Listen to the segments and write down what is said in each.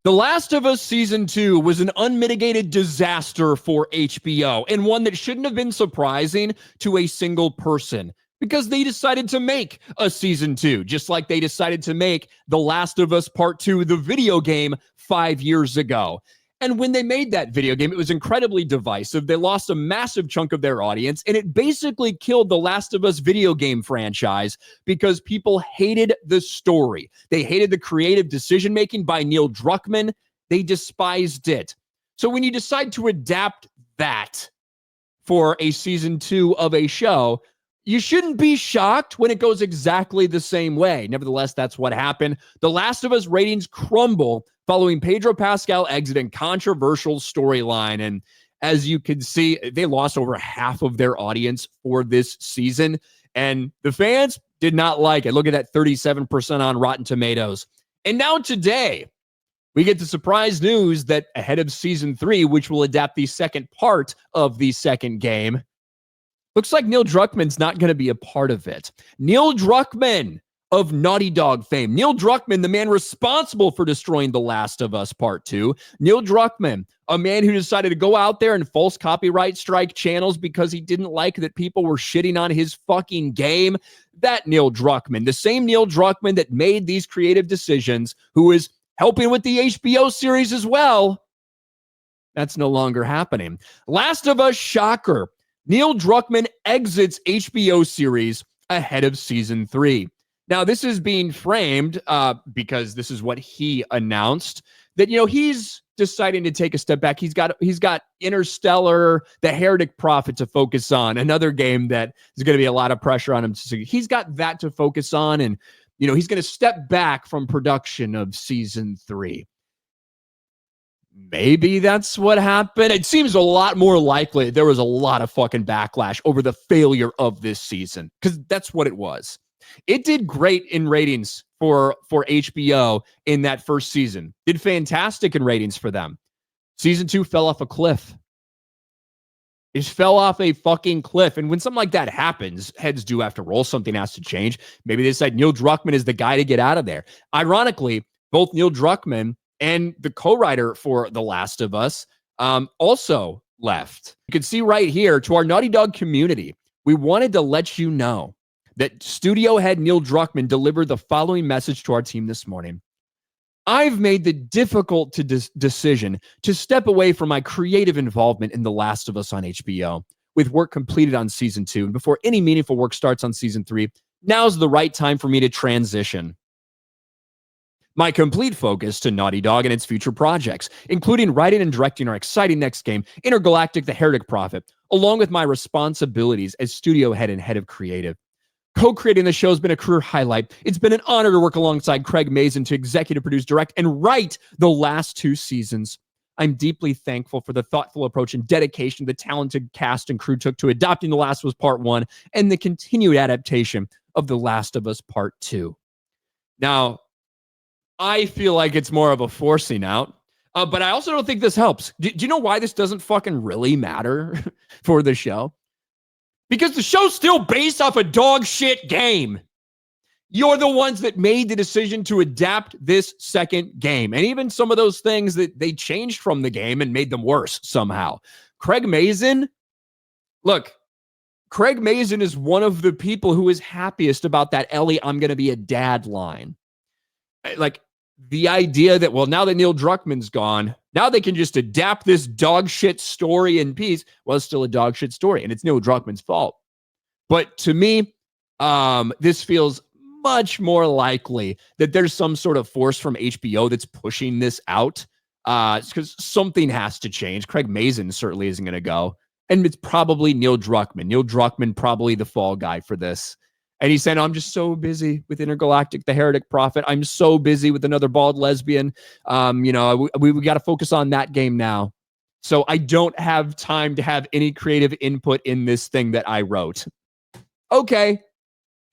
The Last of Us Season 2 was an unmitigated disaster for HBO, and one that shouldn't have been surprising to a single person, because they decided to make a Season 2, just like they decided to make The Last of Us Part 2, the video game, 5 years ago. And when they made that video game, it was incredibly divisive. They lost a massive chunk of their audience, and it basically killed the Last of Us video game franchise because people hated the story. They hated the creative decision-making by Neil Druckmann. They despised it. So when you decide to adapt that for a season 2 of a show, you shouldn't be shocked when it goes exactly the same way. Nevertheless, that's what happened. The Last of Us ratings crumble following Pedro Pascal exit and controversial storyline. And as you can see, they lost over half of their audience for this season. And the fans did not like it. Look at that 37% on Rotten Tomatoes. And now today, we get the surprise news that ahead of season 3, which will adapt the second part of the second game, looks like Neil Druckmann's not going to be a part of it. Neil Druckmann of Naughty Dog fame. Neil Druckmann, the man responsible for destroying The Last of Us Part 2. Neil Druckmann, a man who decided to go out there and false copyright strike channels because he didn't like that people were shitting on his fucking game. That Neil Druckmann, the same Neil Druckmann that made these creative decisions, who is helping with the HBO series as well. That's no longer happening. Last of Us shocker. Neil Druckmann exits HBO series ahead of season 3. Now, this is being framed because this is what he announced, that, you know, he's deciding to take a step back. He's got Interstellar, The Heretic Prophet to focus on, another game that is going to be a lot of pressure on him. He's got that to focus on, and, you know, he's going to step back from production of season 3. Maybe that's what happened. It seems a lot more likely there was a lot of fucking backlash over the failure of this season, because that's what it was. It did great in ratings for HBO in that first season. Did fantastic in ratings for them. Season 2 fell off a cliff. It fell off a fucking cliff. And when something like that happens, heads do have to roll. Something has to change. Maybe they decide Neil Druckmann is the guy to get out of there. Ironically, both Neil Druckmann and the co-writer for The Last of Us also left. You can see right here, to our Naughty Dog community, we wanted to let you know that studio head Neil Druckmann delivered the following message to our team this morning. I've made the difficult decision to step away from my creative involvement in The Last of Us on HBO. With work completed on season 2 and before any meaningful work starts on season 3, now's the right time for me to transition my complete focus to Naughty Dog and its future projects, including writing and directing our exciting next game, Intergalactic: The Heretic Prophet, along with my responsibilities as studio head and head of creative. Co-creating the show has been a career highlight. It's been an honor to work alongside Craig Mazin to executive produce, direct, and write the last 2 seasons. I'm deeply thankful for the thoughtful approach and dedication the talented cast and crew took to adapting The Last of Us Part 1 and the continued adaptation of The Last of Us Part 2. Now, I feel like it's more of a forcing out, but I also don't think this helps. Do you know why this doesn't fucking really matter for the show? Because the show's still based off a dog shit game. You're the ones that made the decision to adapt this second game. And even some of those things that they changed from the game and made them worse somehow. Craig Mazin, look, Craig Mazin is one of the people who is happiest about that Ellie, I'm going to be a dad line. Like, the idea that, well, now that Neil Druckmann's gone, now they can just adapt this dog shit story in peace. Well, it's still a dog shit story, and it's Neil Druckmann's fault. But to me, this feels much more likely that there's some sort of force from HBO that's pushing this out, because something has to change. Craig Mazin certainly isn't going to go, and it's probably Neil Druckmann. Neil Druckmann probably the fall guy for this. And he said, I'm just so busy with Intergalactic: The Heretic Prophet. I'm so busy with another bald lesbian. We got to focus on that game now. So I don't have time to have any creative input in this thing that I wrote. Okay,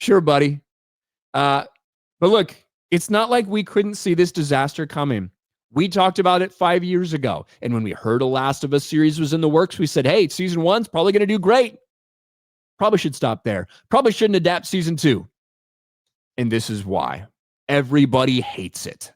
sure, buddy. But look, it's not like we couldn't see this disaster coming. We talked about it 5 years ago. And when we heard a Last of Us series was in the works, we said, hey, season 1's probably going to do great. Probably should stop there. Probably shouldn't adapt season 2. And this is why. Everybody hates it.